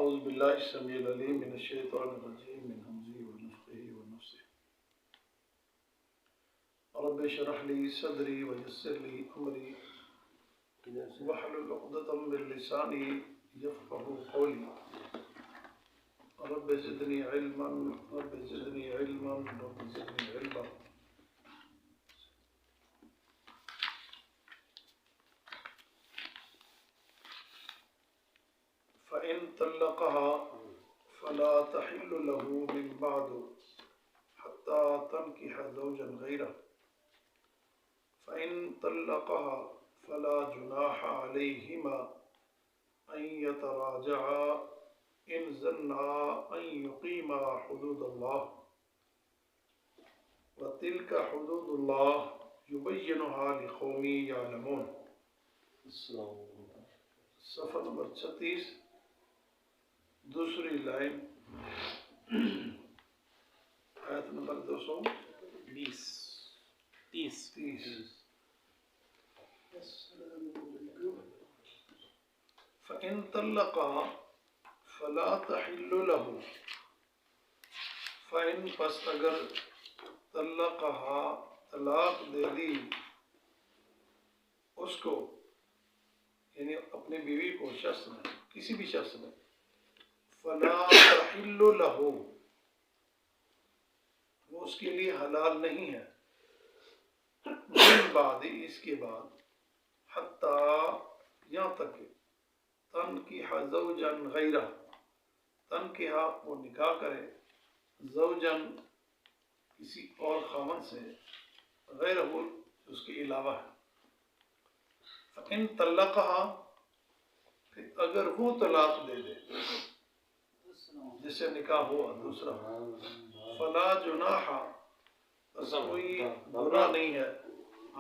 اعوذ باللہ السمیع العلیم من الشیطان الرجیم من ہمزہ ونفخہ ونفثہ رب اشرح لی صدری ویسر لی امری واحلل عقدۃ من لسانی یفقهوا قولی رب زدنی علما رب زدنی علما رب زدنی علما. فإن طلقها فلا تحل له من بعد حتى تنكح زوجا غيره. فإن طلقها فلا جناح عليهما أن يتراجعا إن ظنا أن يقيما حدود الله وتلك حدود الله يبينها لقوم يعلمون. صفحہ نمبر 36 دوسری لائن آیت نمبر 220 30. فإن طلقها فلا تحل له. فإن پس اگر طلقها طلاق دے دی اس کو، یعنی اپنی بیوی کو، شخص نے، کسی بھی شخص نے، فلا تحل له، وہ اس کے لیے حلال نہیں ہے، من بعد، اس کے بعد، حتی، یہاں تک کہ تنکح زوجا غیرہ، تنکح، وہ نکاح کرے، زوجن، کسی اور خاوند سے، غیرہ، اس کے علاوہ ہے. فإن طلقها، پھر اگر وہ طلاق دے دے جس سے نکاح ہوا دوسرا، فلا جناح، بس کوئی برا نہیں ہے،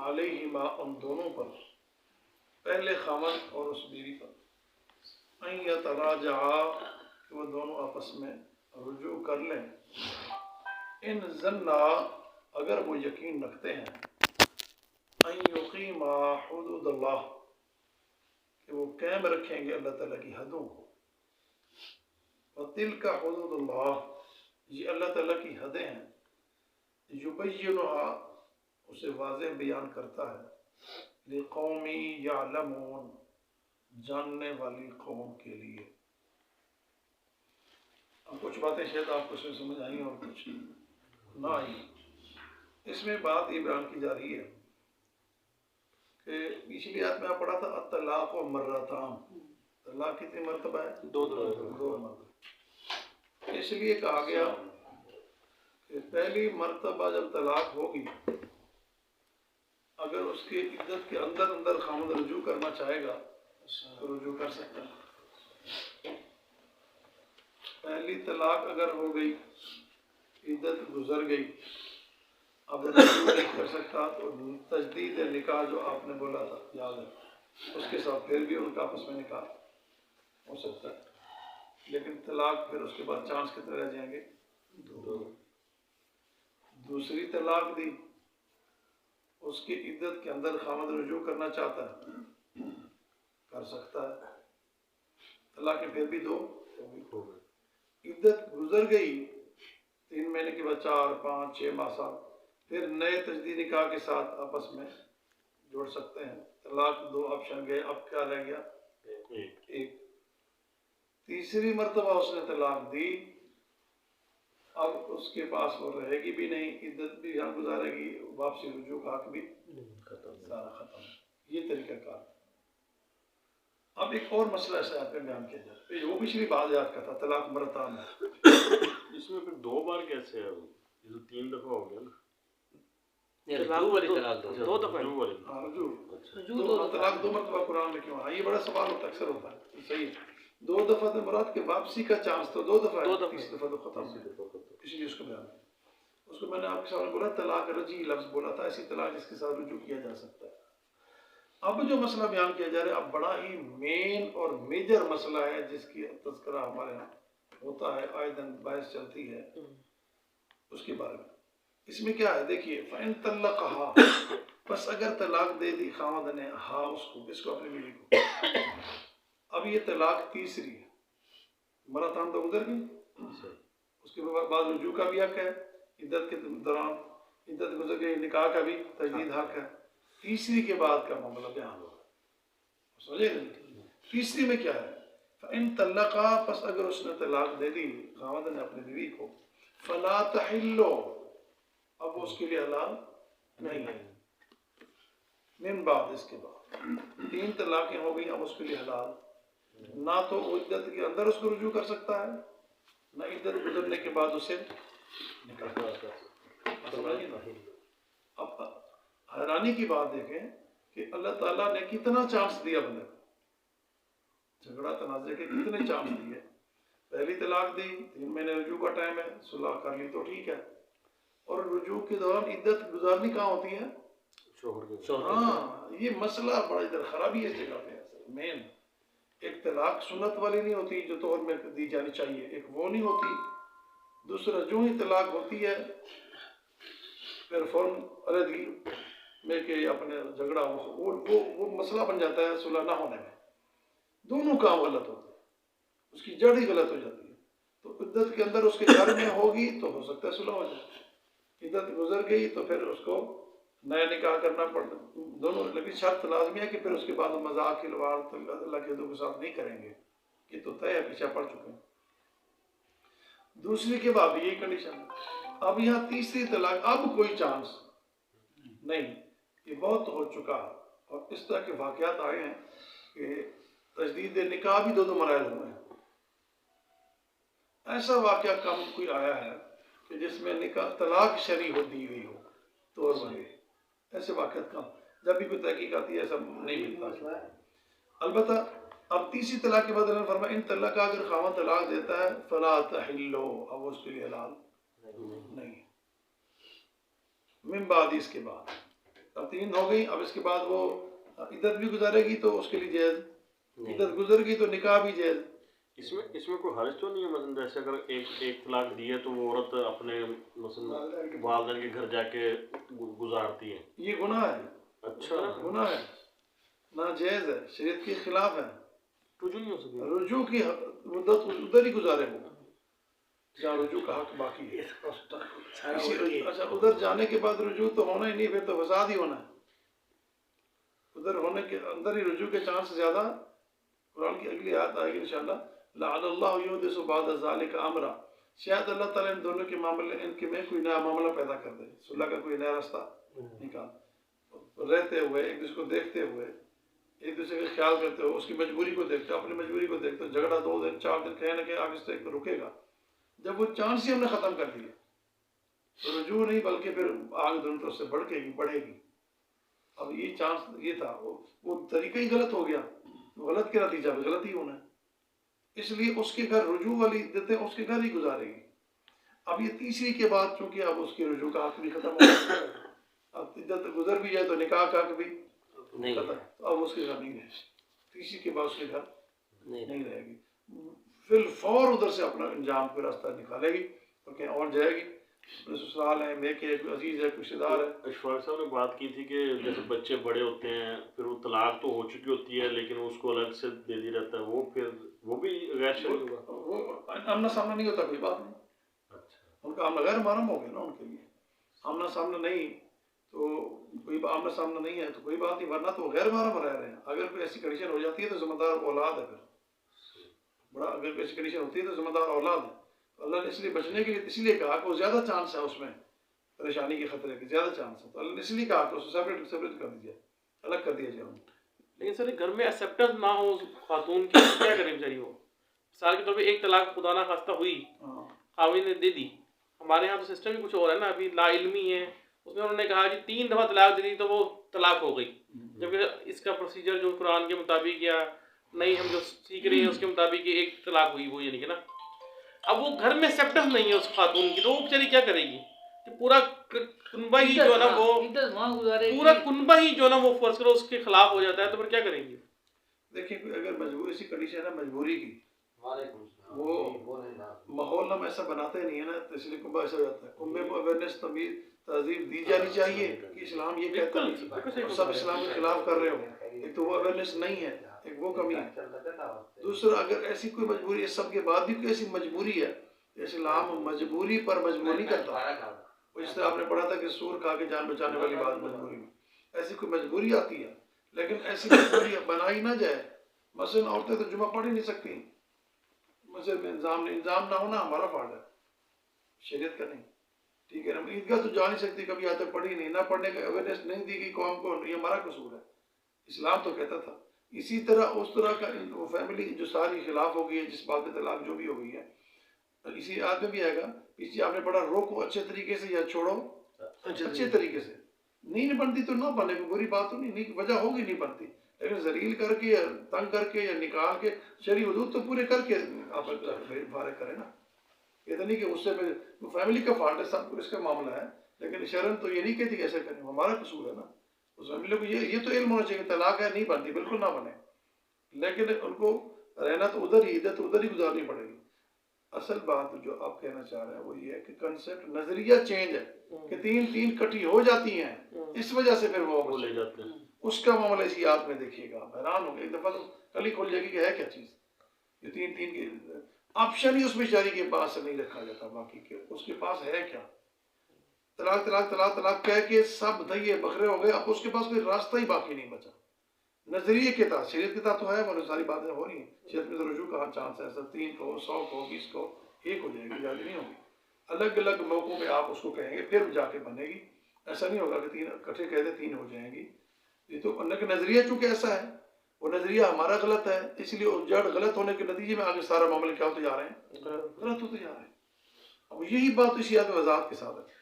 علیہما، ان دونوں پر، پہلے خاوند اور اس بیوی پر، ان یتراجعا، کہ وہ دونوں آپس میں رجوع کر لیں، ان ظنا، اگر وہ یقین رکھتے ہیں، ان یقیما حدود اللہ، کہ وہ قائم رکھیں گے اللہ تعالیٰ کی حدوں کو. وَتِلْكَ حدود اللہ، یہ اللہ تعالیٰ کی حدیں ہیں، یبینھا، اسے واضح بیان کرتا ہے، لِقَوْمٍ یعلمون، جاننے والی قوم کے لیے. اب کچھ باتیں شاید آپ کو اس میں سمجھ آئیں اور کچھ نہ آئیں. اس میں بات یہ بیان کی جا رہی ہے کہ پچھلی آیت میں آپ پڑھا تھا الطلاق و مرتان، طلاق کتنی مرتبہ ہے؟ دو مرتبہ. اس لیے کہا گیا کہ پہلی مرتبہ جب طلاق ہوگی، اگر اس کی عدت کے اندر خاوند رجوع کرنا چاہے گا تو رجوع کر سکتا ہے. پہلی طلاق اگر ہو گئی، عدت گزر گئی، اب رجوع نہیں کر سکتا، تو تجدید نکاح جو آپ نے بولا تھا یاد ہے، اس کے ساتھ پھر بھی ان کا آپس میں نکاح ہو سکتا ہے، لیکن طلاق پھر اس کے بعد چانس کتنے رہ جائیں گے؟ 2. دوسری طلاق دی، اس کی عدت کے اندر خاوند رجوع کرنا چاہتا ہے، کر سکتا ہے. طلاق پھر بھی 2 ہو گئی. عدت گزر گئی، 3 مہینے کے بعد 4 5 6 ماہ سال، پھر نئے تجدید نکاح کے ساتھ آپس میں جوڑ سکتے ہیں. طلاق 2 آپشن گئے، اب کیا رہ گیا؟ 1. تیسری مرتبہ اس نے طلاق دی، اب اس کے پاس وہ رہے گی بھی نہیں، عدت بھی یہاں گزارے گی، واپسی رجوع کا حق بھی سارا ختم. یہ طریقہ کار. اب ایک اور مسئلہ ایسا آپ نے بیان کیا جائے، وہ پچھلی بات یاد کا تھا، طلاق مرتان ہے. اس میں پھر 2 بار کیسے ہے؟ یہ تو 3 دفعہ ہو گیا نا. طلاق والی طلاق 2 دفعہ. ہاں، رجوع طلاق 2 مرتبہ قرآن میں کیوں؟ ہاں، یہ بڑا سوال ہوتا ہے، اکثر ہوتا ہے. صحیح ہے، 2 دفعہ تو مراد کے واپسی کا چانس تو 2 دفعہ ہے، تیسری دفعہ تو ختم ہے، اس لیے اس کو بیان. اس کو میں نے آپ کے سامنے بولا طلاق رجعی لفظ بولا تھا، ایسی طلاق جس کے ساتھ رجوع کیا جا سکتا ہے. اب جو مسئلہ بیان کیا جا رہا ہے، اب بڑا ہی مین اور میجر مسئلہ ہے جس کی تذکرہ ہمارے یہاں ہوتا ہے، آئے دن بحث چلتی ہے اس کے بارے میں. اس میں کیا ہے دیکھیے، فَإِن طَلَّقَهَا، بس اگر طلاق دے دی خاوند نے، ہاں، اس کو اپنی بیوی کو. اب یہ طلاق تیسری ہے، مراتان تو گزر گئی، اس کے بعد رجوع کا بھی حق ہے، عدت کے دوران عدت گزر گئی، نکاح کا بھی تجدید حق ہے۔ تیسری کے بعد کا معاملہ بیان ہوگا، سمجھے نا؟ تیسری میں کیا ہے؟ فَإِن طَلَّقَا، پس اگر اس نے طلاق دے دی خاوند نے اپنی بیوی کو، فَلَا تَحِلُّ، اب وہ اس کے لیے حلال نہیں ہے، من بعد، اس کے بعد 3 طلاقیں ہو گئی، اب اس کے لیے حلال نہ تو عدت کے اندر اس کو رجوع کر سکتا ہے، نہ عدت گزرنے کے بعد اسے نکاح کر سکتا ہے۔ اب حیرانی کی بات دیکھیں کہ اللہ تعالیٰ نے کتنا چانس دیا بندے کو، جھگڑا تنازع کے کتنے چانس دیے۔ پہلی طلاق دی، 3 مہینے رجوع کا ٹائم ہے، صلح کر لی تو ٹھیک ہے، اور رجوع کے دوران عدت گزارنی کہاں ہوتی ہے؟ ہاں، یہ مسئلہ بڑا ادھر خرابی ہے اس جگہ پہ مین۔ ایک طلاق سنت والی نہیں ہوتی جو طور میں دی جانی چاہیے، ایک وہ نہیں ہوتی، دوسرا جو ہی طلاق ہوتی ہے پھر فوراً علیحدگی میں کہ اپنے جھگڑا وہ مسئلہ بن جاتا ہے صلح نہ ہونے میں، دونوں کام غلط ہوتے ہیں، اس کی جڑ ہی غلط ہو جاتی ہے۔ تو عدت کے اندر اس کے گھر میں ہوگی تو ہو سکتا ہے صلح ہو جائے، عدت گزر گئی تو پھر اس کو نیا نکاح کرنا پڑتا دونوں، لیکن شرط لازمی ہے کہ پھر اس کے بعد مذاق کھلواڑ اللہ کے کے ساتھ نہیں کریں گے، یہ تو طے ہے، پیچھے پڑ چکے ہیں۔ دوسری کے بعد بھی یہی کنڈیشن ہے۔ اب یہاں تیسری طلاق، اب کوئی چانس نہیں، یہ بہت ہو چکا، اور اس طرح کے واقعات آئے ہیں کہ تجدید نکاح بھی 2 مراحل ہوئے ہیں۔ ایسا واقعہ کم کوئی آیا ہے کہ جس میں نکاح طلاق شرعی ہو دی گئی ہو طور بنے، ایسے واقعات کم، جب بھی کوئی تحقیق آتی ہے ایسا نہیں ملتا۔ البتہ اب تیسری طلاق کے بعد اللہ نے فرمایا ان طلاق کا اگر خاوند طلاق دیتا ہے فلا تحلو، اب اس کے لیے حلال نہیں، من بعد، اس کے بعد اب 3 ہو گئی، اب اس کے بعد وہ عدت بھی گزارے گی تو اس کے لیے جائز، عدت گزر گئی تو نکاح بھی جائز۔ اس میں کوئی حرج تو نہیں ہے؟ مثلا جیسے اگر ایک طلاق دی ہے تو وہ عورت اپنے مثلا والدین کے گھر جا کے گزارتی ہے، یہ گناہ ہے، اچھا گناہ ہے، ناجائز ہے، شریعت کے خلاف ہے۔ رجوع نہیں ہو سکتی؟ رجوع کی مدت ادھر ہی گزارے وہ جہاں رجوع کا حق باقی ہے۔ اچھا، ادھر جانے کے بعد رجوع تو ہونا ہی نہیں، پھر تو فساد ہی ہونا ہے، ادھر ہونے کے اندر ہی رجوع کے چانس زیادہ۔ قرآن کی اگلی آیت آئے گی انشاءاللہ، لعل اللہ یحدث بعد ذلک امرا، شاید اللہ تعالیٰ ان دونوں کے معاملے ان کے میں کوئی نیا معاملہ پیدا کر دے، صلح کا کوئی نیا راستہ نکال، رہتے ہوئے ایک دوسرے کو دیکھتے ہوئے، ایک دوسرے کا خیال کرتے ہوئے، اس کی مجبوری کو دیکھتے اپنی مجبوری کو دیکھتے، جھگڑا 2 دن 4 دن کہیں نہ کہیں آگے سے رکے گا۔ جب وہ چانس ہی ہم نے ختم کر دیے تو رجوع نہیں بلکہ پھر آگ دن تو اس سے بڑھے گی۔ اب یہ چانس یہ تھا، وہ طریقہ ہی غلط ہو گیا، غلط کے نتیجہ میں غلط ہی ہونا ہے، اس لیے اس کے گھر رجوع والی دیتے اس کے گھر ہی گزارے گی۔ اب یہ تیسری کے بعد چونکہ اب اس کی رجوع کا حق بھی ختم ہو گیا، اب عدت گزر بھی جائے تو نکاح کا حق بھی ختم، اب اس کے گھر نہیں رہے، تیسری کے بعد اس کے گھر نہیں رہے گی، فی الفور ادھر سے اپنا انجام کوئی راستہ نکالے گی اور کہیں اور جائے گی، سسرال ہے، میکے ہے، کوئی عزیز ہے، کوئی رشتے دار ہے۔ اشفاق صاحب نے بات کی تھی کہ جیسے بچے بڑے ہوتے ہیں پھر وہ طلاق تو ہو چکی ہوتی ہے لیکن اس کو الگ سے دے دی رہتا ہے، وہ پھر وہ بھی غیر شرعی ہوگا؟ وہ آمنا سامنا نہیں ہوتا، کوئی بات نہیں، ان کا آمنا غیر محرم ہو گیا نا ان کے لیے، آمنا سامنا نہیں تو کوئی آمنا سامنا نہیں ہے تو کوئی بات نہیں، ورنہ تو وہ غیر محرم رہ رہے ہیں۔ اگر کوئی ایسی کنڈیشن ہو جاتی ہے تو ذمہ دار اولاد ہے، پھر بڑا اگر کوئی ایسی کنڈیشن ہوتی ہے تو ذمہ دار اولاد ہے، تو اللہ نے اس لیے بچنے کے لیے اس لیے کہا کہ وہ زیادہ چانس ہے اس میں پریشانی کے خطرے کے زیادہ چانس ہے، تو اللہ نے اس لیے کہا کہ اس کو سیپریٹ کر دیجیے، الگ کر دیا جائے۔ لیکن سر گھر میں ایکسیپٹنس نہ ہو خاتون کی تو کیا کرے بیچاری وہ؟ مثال کے طور پہ ایک طلاق خدا نہ خواستہ ہوئی، خاوند نے دے دی، ہمارے یہاں تو سسٹم ہی کچھ اور ہے نا، ابھی لا علمی ہے، اس میں انہوں نے کہا جی 3 دفعہ طلاق دے دی تو وہ طلاق ہو گئی، جبکہ اس کا پروسیجر جو قرآن کے مطابق یا نہیں ہم جو سیکھ رہے ہیں اس کے مطابق ایک طلاق ہوئی وہ، یعنی کہ نا اب وہ گھر میں ایکسیپٹنس نہیں ہے اس خاتون کی، تو وہ بیچاری کیا کرے گی کہ پورا کنبہ ہی جو ہے نا وہ پورا کنبہ ہی جو ہے نا وہ فرض کرو اس کے خلاف ہو جاتا ہے، تو پھر کیا کریں گے؟ دیکھیں کوئی اگر مجبوری سی کنڈیشن ہے مجبوری کی، وہ ماحول ہم ایسا بناتے نہیں ہے نا، تو اس لیے کنبہ ایسا ہو جاتا ہے۔ کنبے کو اویئرنیس تہذیب دی جانی چاہیے کہ اسلام یہ کہتا ہے، سب اسلام کے خلاف کر رہے ہو، ایک تو وہ اویئرنیس نہیں ہے، ایک وہ کمی ہے، دوسرا اگر ایسی کوئی مجبوری ہے، سب کے بعد بھی کوئی ایسی مجبوری ہے، اسلام مجبوری پر مجبور نہیں کرتا. اس طرح آپ نے پڑھا تھا کہ سور کھا کے جان بچانے والی بات مجبوری میں، ایسی کوئی مجبوری آتی ہے لیکن ایسی مجبوری بنائی نہ جائے. مثلا عورتیں تو جمعہ پڑھ ہی نہیں سکتی، مسجد میں انضام نہ ہونا ہمارا فالٹ ہے، شریعت کا نہیں. ٹھیک ہے نا، عیدگاہ تو جا نہیں سکتی، کبھی آج تک پڑھی نہیں، نہ پڑھنے کا اویئرنیس نہیں دی گئی قوم کو، یہ ہمارا قصور ہے. اسلام تو کہتا تھا. اسی طرح اس طرح کا فیملی جو ساری خلاف ہو گئی ہے، جس بات پہ طلاق جو بھی ہو گئی ہے، اسی آیت میں بھی آئے گا. پیچھے آپ نے پڑھا روکو اچھے طریقے سے یا چھوڑو اچھے طریقے سے. نہیں بنتی تو نہ بنے، کوئی بری بات تو نہیں، وجہ ہوگی نہیں بنتی، لیکن ذلیل کر کے یا تنگ کر کے یا نکال کے شرعی حدود تو پورے کر کے آپ فارغ کریں نا. یہ تو نہیں کہ اس سے فیملی کا فالٹ ہے، سب کچھ اس کا معاملہ ہے، لیکن شرن تو یہ نہیں کہتی کہ ایسے کریں، ہمارا قصور ہے نا. اس فیملی کو یہ تو علم ہونا چاہیے کہ طلاق ہے، نہیں بنتی، بالکل نہ بنے، لیکن ان کو رہنا تو ادھر ہی، عدت ادھر ہی گزارنی پڑے گی. اصل بات جو آپ کہنا چاہ رہے ہیں وہ یہ ہے کہ کنسیپٹ نظریہ چینج ہے کہ تین کٹھی ہو جاتی ہیں، اس وجہ سے پھر وہ لے جاتے ہیں. اس کا معاملہ اسی یاد میں دیکھیے گا، حیران ہوں گے ایک دفعہ تو کل ہی کھل جائے گی کہ ہے کیا چیز. یہ تین کے آپشن ہی اس بیچاری کے پاس نہیں رکھا جاتا، باقی کے اس کے پاس ہے کیا. طلاق طلاق طلاق طلاق کہہ کے سب دھیے بکرے ہو گئے، اب اس کے پاس کوئی راستہ ہی باقی نہیں بچا. نظریے کے تحت، شریعت کے تحت تو ہے، وہ ساری باتیں ہو رہی ہیں. شریعت میں تو رجوع کا چانس ہے، 3 کو 100 کو 20 کو 1 ہو جائے گی، زیادہ نہیں ہوگی. الگ الگ موقعوں پہ آپ اس کو کہیں گے پھر جا کے بنے گی. ایسا نہیں ہوگا کہ 3 اکٹھے کہہ دیں 3 ہو جائیں گی. یہ تو نظریہ چونکہ ایسا ہے، وہ نظریہ ہمارا غلط ہے، اس لیے جڑ غلط ہونے کے نتیجے میں آگے سارا معاملے کیا ہوتے جا رہے ہیں، غلط ہوتے جا رہے ہیں. اب یہی بات اسی آیت میں وضاحت کے ساتھ ہے.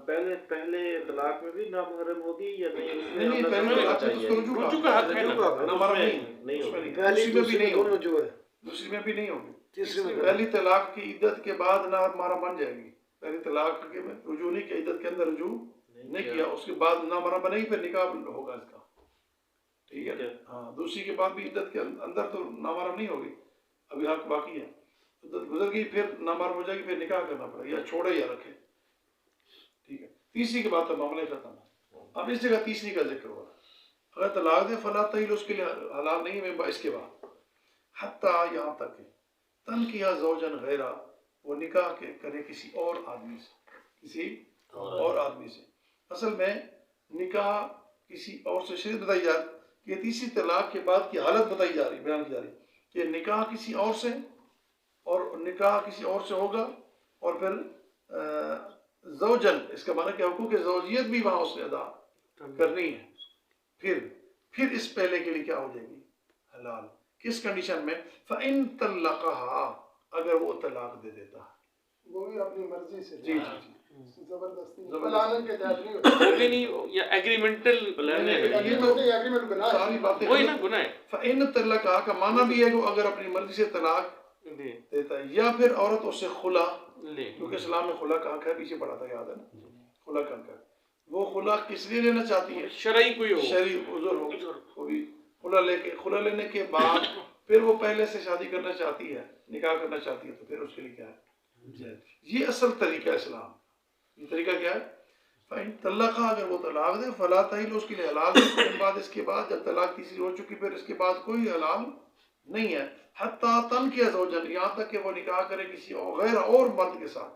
پہلے طلاق میں بھی نامحرم ہوگی یا نہیں؟ نہیں پہلے طلاق میں تو اس کو رجوع کا حق ہے، ہمارا نہیں، اس میں نہیں، دوسری میں بھی نہیں ہوگی، دوسری میں بھی نہیں ہوگی. پہلی طلاق کی عدت کے بعد نہ ہمارا بن جائے گی. پہلی طلاق کے رجوع نہیں کیا، عدت کے اندر رجوع نہیں کیا، اس کے بعد نہ ہمارا بنے گی، پھر نکاح ہوگا اس کا. ٹھیک ہے ہاں. دوسری کے بعد بھی عدت کے اندر تو نامحرم نہیں ہوگی، ابھی حق باقی ہے. عدت گزر گئی پھر نامحرم ہو جائے گی، پھر نکاح کرنا پڑے گا، یا چھوڑے یا رکھے. ٹھیک ہے. تیسری کے بعد تو معاملہ ختم ہے. اب اس جگہ تیسری کا ذکر ہوا، اگر طلاق دے فلا تحل اس کے لیے حلال نہیں ہے اس کے بعد، حتیٰ یہاں تک کہ تنکیہ زوجن غیرہ، وہ نکاح کرے کسی اور آدمی سے، کسی اور آدمی سے. اصل میں نکاح کسی اور سے شریعت بتائی جا رہی، یہ تیسری طلاق کے بعد کی حالت بتائی جا رہی، بیان کی جا رہی کہ نکاح کسی اور سے، اور نکاح کسی اور سے ہوگا، اور پھر زوجن، اس کا معنی کہ حقوق زوجیت بھی وہاں اس نے ادا کرنی ہے. پھر اس پہلے کے لیے کیا ہو جائے گی، حلال. کس کنڈیشن میں، فَإِن طَلَّقَهَا، اگر وہ طلاق دے دیتا ہے، وہ بھی اپنی مرضی سے، جی جی جی، زبردستی پلاننگ کے تحت نہیں ہوتا، وہ بھی نہیں، یا ایگریمنٹل پلان ہے، یہ تو ایگریمنٹ گناہ ہے، ساری باتیں وہی نا گناہ ہے. فَإِن طَلَّقَهَا کا معنی بھی ہے کہ وہ اگر اپنی مرضی سے طلاق دیتا ہے، یا پھر عورت اس سے خلا، کیونکہ اسلام میں خلا کا حق ہے، پیچھے پڑھا تھا، یاد ہے نا، خلا کا حق ہے. وہ خلا کس لیے لینا چاہتی ہے، شرعی کوئی ہو، شرعی عذر ہو، وہ بھی خلا لینے کے بعد پھر وہ پہلے سے شادی کرنا چاہتی ہے، نکاح کرنا چاہتی ہے، تو پھر اس کے لیے کیا ہے، یہ اصل طریقہ اسلام. یہ طریقہ کیا ہے، فَإِن طَلَّقَهَا، اگر وہ طلاق دے، فَلَا تَحِلُّ، اس کے لیے حلال نہیں. اس بعد اس کے بعد جب طلاق تیسری ہو چکی، پھر اس کے بعد کوئی حلال نہیں ہے. حتیٰ تنکیہ زوجن، یہاں تک کہ وہ نکاح کرے کسی غیر اور مرد کے ساتھ.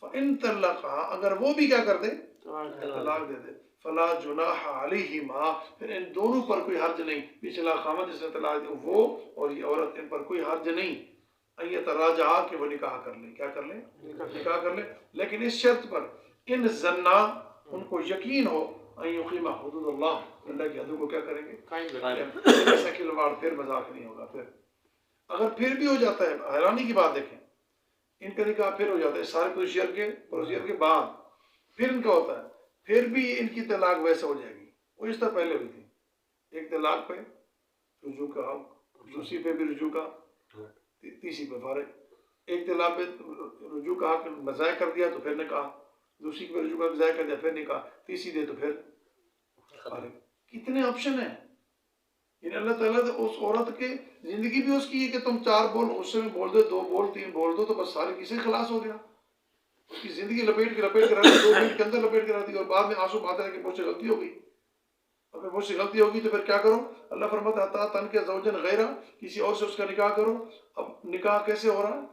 فَإِن طَلَّقَهَا، اگر وہ بھی کیا کر دے، طلاق دے دے، فَلَا جُنَاحَ عَلَيْهِمَا، پھر ان دونوں پر کوئی حرج نہیں، پچھلا خامد جس نے طلاق دی وہ اور یہ عورت، ان پر کوئی حرج نہیں، ان یتراجعا، کہ وہ نکاح کر لیں، کیا کر لیں، نکاح کر لیں. لیکن اس شرط پر، ان ظنا، ان کو یقین ہو، ان یقیما حدود اللہ، اللہ کی حدود کو کیا کریں گے، ایسا کھلواڑ، پھر مذاق نہیں ہوگا. پھر اگر پھر بھی ہو جاتا ہے، حیرانی کی بات دیکھیں، ان کا نکاح پھر ہو جاتا ہے سارے پروسیجر کے بعد، پھر ان کا ہوتا ہے، پھر بھی ان کی طلاق ویسے ہو جائے گی وہ اس طرح پہلے ہوئی تھی. ایک طلاق پہ رجوع کا حق، دوسری پہ بھی رجوع کا، تیسری پہ فارغ. ایک طلاق پہ رجوع کا حق ضائع کر دیا تو پھر نکاح، دوسری پہ رجوع کا حق ضائع کر دیا پھر نکاح، تیسری دے تو پھر فارغ. کتنے آپشن ہیں. یعنی اللہ تعالیٰ نے اس عورت کے زندگی بھی اس کی ہے کہ تم 4 بول اس سے بول دو، 2 بول 3 بول دو، تو بس سارے کسی خلاص ہو گیا. اس کی زندگی لپیٹ کے رکھ دی، 2 منٹ کے اندر لپیٹ کے رکھ دی، اور بعد میں آنسو بہاتے رہے کہ مجھ سے غلطی ہو گئی. اگر مجھ سے غلطی ہوگی تو پھر کیا کرو؟ اللہ فرماتا ہے تن کے زوجن غیرہ، کسی اور سے اس کا نکاح کرو. اب نکاح کیسے ہو رہا ہے؟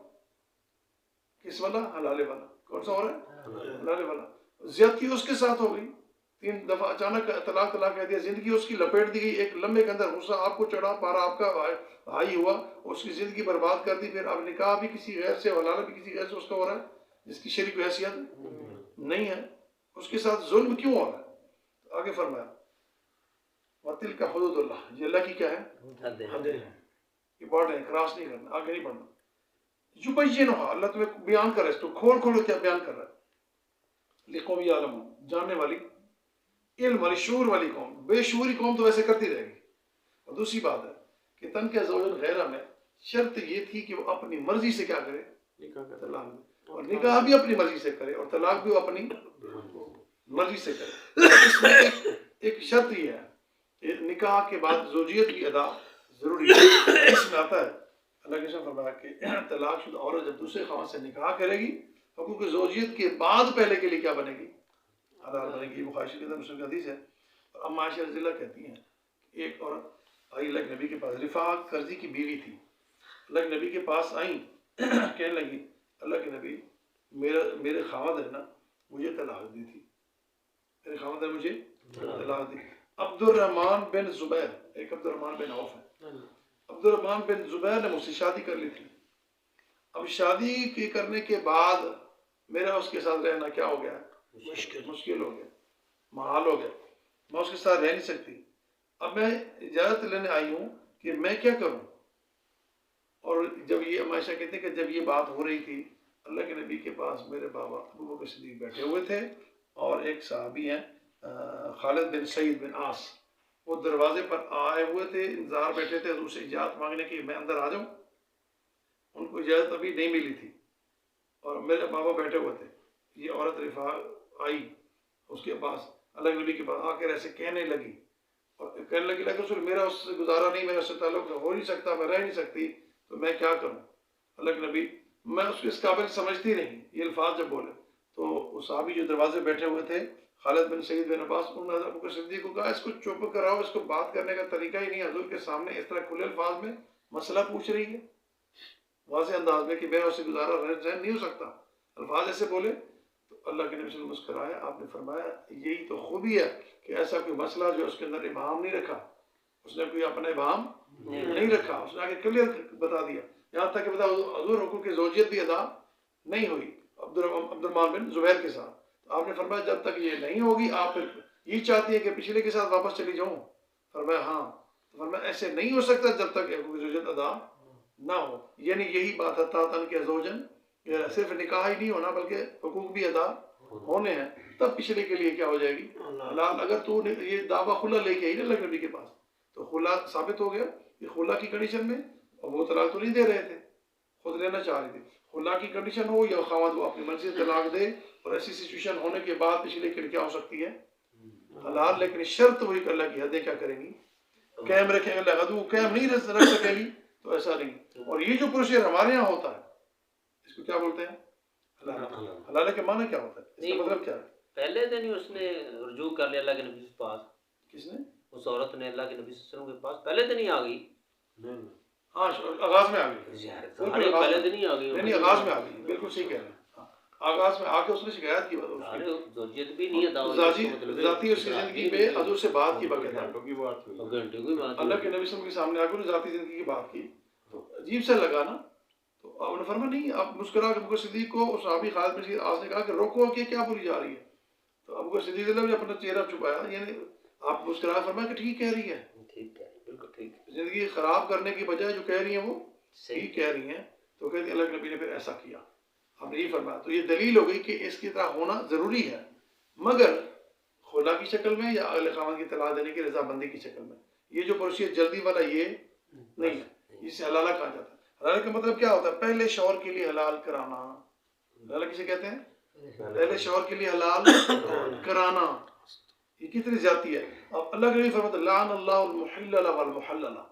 کس والا؟ حلال والا. کون سا ہو رہا ہے؟ حلال والا. زیادتی اس کے ساتھ ہو گئی، 3 دفعہ اچانک طلاق کہہ دیا، زندگی اس کی لپیٹ دی گئی ایک لمحے کے اندر. غصہ آپ کو چڑھا، پارا آپ کا ہائی ہوا، اس کی زندگی برباد کر دی. پھر اب نکاح بھی کسی غیر سے، حلال بھی کسی غیر سے اس کا ہو رہا ہے جس کی شریک حیثیت نہیں ہے. اس کے ساتھ ظلم کیوں ہو رہا ہے؟ آگے فرمایا وَتِلْكَ حدود اللہ، یہ اللہ کی کیا ہے؟ حدیں ہیں. یہ بڑھ رہے ہیں، کراس نہیں کرنا، آگے نہیں بڑھنا. یبینھا، اللہ تمہیں بیان کر رہا ہے، اس کو کھول کھول کیا بیان کر رہا ہے. لقوم یعلمون، جاننے والی، علم والی، شعور والی قوم. بے شعوری قوم تو ویسے کرتی رہے گی. اور دوسری بات ہے کہ تن کے زوجن غیرہ میں شرط یہ تھی کہ وہ اپنی مرضی سے کیا کرے؟ طلاق دے. اور نکاح بھی اپنی مرضی سے کرے اور طلاق بھی وہ اپنی مرضی سے کرے. اس میں ایک شرط یہ ہے کہ نکاح کے بعد زوجیت کی ادا ضروری ہے. اس میں آتا ہے اللہ کے فرمایا کہ طلاق شدہ عورت جب دوسرے خاوند سے نکاح کرے گی، حقوق زوجیت کے بعد پہلے کے لیے کیا بنے گی؟ حلال بنے گی. بخاری شریف کے اندر مسلم کی حدیث ہے. اور ام عائشہ رضی اللہ کہتی ہیں کہ ایک عورت آئی اللہ کے نبی کے پاس، رفاع کرزی کی بیوی تھی. اللہ کے نبی کے پاس آئیں، کہنے لگی اللہ کے نبی میرے خاوند ہے نا مجھے طلاق دی تھی، میرے خاوند نے مجھے طلاق دی. عبد الرحمن بن زبیر، ایک عبد الرحمن بن عوف ہے، عبد الرحمن بن زبیر نے مجھ سے شادی کر لی تھی. اب شادی کی کرنے کے بعد میرا اس کے ساتھ رہنا کیا ہو گیا؟ مشکل ہو گیا، محال ہو گیا. میں اس کے ساتھ رہ نہیں سکتی. اب میں اجازت لینے آئی ہوں کہ میں کیا کروں. اور جب یہ عائشہ کہتے ہیں کہ جب یہ بات ہو رہی تھی اللہ کے نبی کے پاس میرے بابا ابو بکر صدیق بیٹھے ہوئے تھے اور ایک صحابی ہیں خالد بن سعید بن عاص، وہ دروازے پر آئے ہوئے تھے، انتظار بیٹھے تھے حضور سے اجازت مانگنے کی میں اندر آ جاؤں. ان کو اجازت ابھی نہیں ملی تھی اور میرے بابا بیٹھے ہوئے تھے. یہ عورت رفاع آئی اس کے پاس، اللہ کے نبی کے پاس آ کر ایسے کہنے لگی اور کہنے لگی رسول میرا اس سے گزارا نہیں، میرا اس سے تعلق ہو نہیں سکتا، میں رہ نہیں سکتی، تو میں کیا کروں؟ اللہ کے نبی میں اس کو اس قابل سمجھتی نہیں. یہ الفاظ جب بولے تو وہ صحابی جو دروازے بیٹھے ہوئے تھے خالد بن سعید بن عباس، انہوں نے ابو بکر صدیق کو کہا اس کو چپ کراؤ، اس کو بات کرنے کا طریقہ ہی نہیں، حضور کے سامنے اس طرح کھلے الفاظ میں مسئلہ پوچھ رہی ہے واضح انداز میں کہ میرا اس سے گزارا رہن نہیں ہو سکتا. الفاظ ایسے بولے تو اللہ کے نبی صلی اللہ علیہ وسلم مسکرایا. آپ نے فرمایا یہی تو خوبی ہے کہ ایسا کوئی مسئلہ جو اس کے اندر ابہام نہیں رکھا، اس نے کوئی اپنا ابہام نہیں رکھا، اس نے آگے کلیئر بتا دیا. یہاں تک کہ بتا حضور حقوق زوجیت بھی ادا نہیں ہوئی عبد الرحمن بن زبیر کے ساتھ. آپ نے فرمایا جب تک یہ نہیں ہوگی آپ پھر یہ چاہتی ہے کہ پچھلے کے ساتھ واپس چلی جاؤں؟ فرمایا ہاں. تو فرمایا ایسے نہیں ہو سکتا جب تک حقوق زوجیت ادا نہ ہو. یعنی یہی بات ہے تن کے زوجن، صرف نکاح ہی نہیں ہونا بلکہ حقوق بھی ادا ہونے ہیں، تب پچھلے کے لیے کیا ہو جائے گی حلال. اگر تو یہ دعویٰ خلا لے کے آئی نا اللہ کے نبی کے پاس تو خلا ثابت ہو گیا. یہ خلا کی کنڈیشن میں، اور وہ طلاق تو نہیں دے رہے تھے، خود لینا چاہ رہے تھے. خلا کی کنڈیشن ہو یا خاوند وہ اپنی مرضی سے طلاق دے اور ایسی سچویشن ہونے کے بعد پچھلے کے لیے کیا ہو سکتی ہے؟ حلال. لیکن شرط وہی کہ اللہ کی حدیں کیا کریں گی؟ قائم رکھیں گے. اللہ حدوں قائم نہیں رکھ سکے گی تو ایسا نہیں. اور یہ جو پروسیجر ہمارے یہاں ہوتا ہے اس کو کیا بولتے ہیں؟ حلال. حلال کے معنی کیا ہوتا ہے؟ اس کا مطلب کیا ہے؟ پہلے دن ہی اس نے رجوع کر لیا اللہ کے نبی کے پاس. کس نے؟ اس عورت نے اللہ کے نبی صلی اللہ علیہ وسلم کے پاس پہلے دن ہی آ گئی. ہاں آغاز میں آ گئی، پہلے دن ہی آ گئی. نہیں آغاز میں آ گئی، بالکل صحیح کہہ رہے ہیں. آغاز میں آ کے اس نے شکایت کی زوجیت بھی نہیں ہے، ذاتی اس کی زندگی پہ حضور سے بات کی بغیر گھنٹوں کی بات ہوئی، گھنٹے کی بات. اللہ کے نبی صلی اللہ علیہ وسلم کے سامنے آ کے ذاتی زندگی کی بات کی تو عجیب سے لگا نا. تو آپ نے فرمایا نہیں، آپ مسکرا کے ابو بکر صدیق کو اس صحابی خالد بن سعید عاص نے کہا کہ روکو کہ کیا بولی جا رہی ہے. تو ابو بکر صدیق نے اپنا چہرہ چھپایا، یعنی آپ مسکرا فرمایا کہ ٹھیک کہہ رہی ہے، ٹھیک ہے بالکل ٹھیک. زندگی خراب کرنے کی بجائے جو کہہ رہی ہیں وہ صحیح کہہ رہی ہیں. تو کہتے اللہ کے نبی نے پھر ایسا کیا، آپ نے یہ فرمایا. تو یہ دلیل ہو گئی کہ اس کی طرح ہونا ضروری ہے، مگر خلا کی شکل میں یا اہل خاوند کی طلاق دینے کی رضامندی کی شکل میں. یہ جو پروسیجر جلدی والا یہ نہیں ہے، اسے حلالہ کہا جاتا ہے. حلالہ کا مطلب کیا ہوتا ہے؟ پہلے شوہر کے لیے حلال کرانا. حلالہ کسے کہتے ہیں؟ پہلے شوہر کے لیے حلال کرانا. یہ کتنی زیادتی ہے. اب اللہ کے نبی فرماتے لعن اللہ المحلل والمحللہ،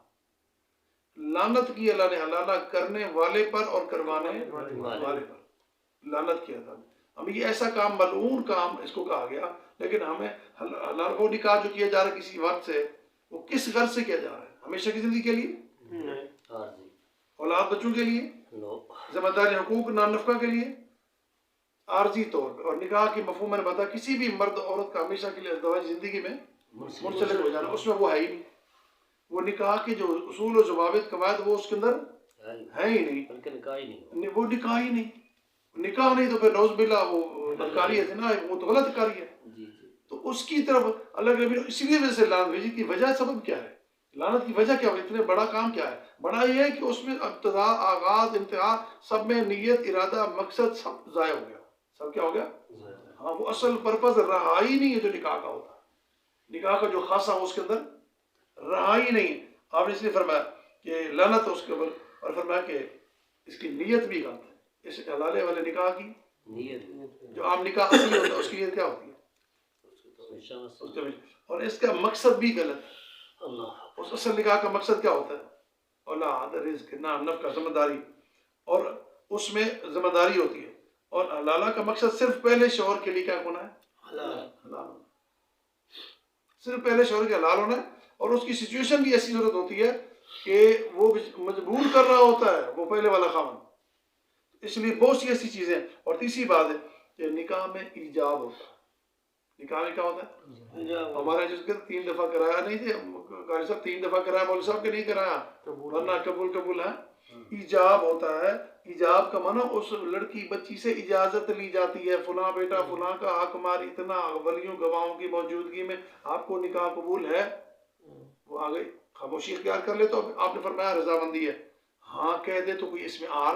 لعنت کی اللہ نے حلالہ کرنے والے پر اور کروانے والے پر، لعنت کیا تھا. ہمیں یہ ایسا کام ملعون کام اس کو کہا گیا، لیکن ہمیں حلال وہ نکاح جو کیا جا رہا ہے کسی وقت سے، وہ کس غرض سے کیا جا رہا ہے؟ ہمیشہ کی زندگی کے لیے، اولاد بچوں کے لیے، ذمہ داری حقوق نان نفقہ کے لیے، عارضی طور پہ. اور نکاح کی مفہوم میں نے بتا کسی بھی مرد عورت کا ہمیشہ کے لیے ازدواجی زندگی میں منسلک ہو جانا، اس میں وہ ہے ہی نہیں. وہ نکاح کے جو اصول و ضوابط قواعد وہ اس کے اندر ہے ہی نہیں، بلکہ نکاح ہی نہیں وہ نکاح ہی نہیں. نکاح نہیں تو پھر نعوذ باللہ وہ بدکاری ہے، زنا ہے، وہ تو غلط کاری ہے. جی تو اس کی طرف اللہ کے نبی نے اسی وجہ سے لعنت بھیجی. کی وجہ سبب کیا ہے؟ لعنت کی وجہ کیا ہے؟ اتنے بڑا کام کیا ہے؟ بڑا یہ ہے کہ اس میں ابتدا، آغاز، انتہا سب میں نیت، ارادہ، مقصد سب ضائع ہو گیا. سب کیا ہو گیا؟ ہاں، وہ اصل پرپز رہا ہی نہیں ہے جو نکاح کا ہوتا ہے. نکاح کا جو خاصہ ہو اس کے اندر رہا ہی نہیں. آپ نے اس لیے فرمایا کہ لعنت اس کے اوپر، اور فرمایا کہ اس کی نیت بھی غلط ہے. اس حلالے والے نکاح کی نیت جو عام نکاح اصلی ہوتا ہے اس کی نیت کیا ہوتی ہے؟ اور اس کا مقصد بھی غلط ہے. اس اصل نکاح کا مقصد کیا ہوتا ہے؟ اولاد، رزق، نام نفقہ، ذمہ داری، اور اس میں ذمہ داری ہوتی ہے. اور حلالہ کا مقصد صرف پہلے شوہر کے لیے کیا ہونا ہے؟ حلال ہونا. صرف پہلے شوہر کے حلال ہونا ہے. اور اس کی سچویشن بھی ایسی ضرورت ہوتی ہے کہ وہ مجبور کر رہا ہوتا ہے وہ پہلے والا خاوند. اس لیے بہت سی ایسی چیزیں. اور تیسری بات ہے کہ نکاح میں ایجاب ہوتا ہے. نکاح میں کیا ہوتا ہے؟ ہمارے جس کے 3 دفعہ کرایا نہیں تھے قاری صاحب، 3 دفعہ کرایا، مولوی صاحب کے نہیں کرایا، ورنہ قبول ہے. ایجاب ہوتا ہے. ایجاب کا معنی اس لڑکی بچی سے اجازت لی جاتی ہے، فلاں بیٹا فلاں کا حق مار اتنا ولیوں گواہوں کی موجودگی میں آپ کو نکاح قبول ہے. وہ آگے خاموشی اختیار کر لے تو آپ نے فرمایا رضامندی ہے. ہاں کہہ دے تو کوئی اس میں آر،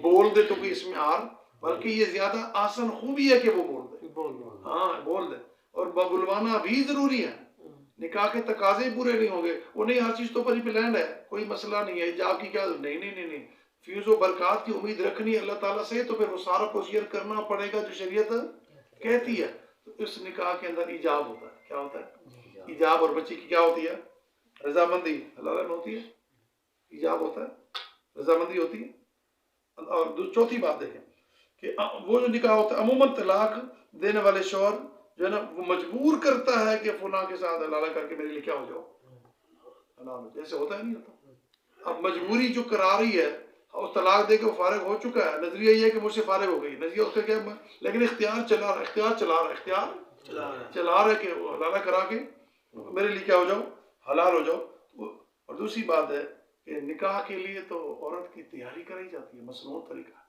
بول دے تو کوئی اس میں آر، بلکہ یہ زیادہ آسان خوبی ہے کہ وہ بول دے. ہاں بول دے. اور بلوانا بھی ضروری ہے. نکاح کے تقاضے پورے نہیں ہوں گے. وہ نہیں ہر چیز تو پری پلانڈ ہے، کوئی مسئلہ نہیں ہے، حجاب کی کیا نہیں. فیوز و برکات کی امید رکھنی ہے اللہ تعالیٰ سے، تو پھر وہ سارا پروسیجر کرنا پڑے گا جو شریعت کہتی ہے. تو اس نکاح کے اندر ایجاب ہوتا ہے. کیا ہوتا ہے؟ ایجاب. اور بچی کی کیا ہوتی ہے؟ رضامندی. حلالہ میں ہوتی ہے ایجاب ہوتا ہے، رضامندی ہوتی ہے. اور چوتھی بات دیکھیں کہ وہ جو نکاح ہوتا ہے عموماً طلاق دینے والے شوہر جو ہے نا وہ مجبور کرتا ہے کہ فلاں کے ساتھ حلالہ کر کے میرے لیے کیا ہو جاؤ حلال. جیسے ہوتا ہے نہیں ہوتا. اب مجبوری جو کرا رہی ہے، اور طلاق دے کے وہ فارغ ہو چکا ہے، نظریہ یہ ہے کہ مجھ سے فارغ ہو گئی، نظریہ اس کا کیا ہے، لیکن اختیار چلا رہا ہے کہ وہ حلالہ کرا کے میرے لیے کیا ہو جاؤ، حلال ہو جاؤ. اور دوسری بات ہے کہ نکاح کے لیے تو عورت کی تیاری کرائی جاتی ہے، مصنوع طریقہ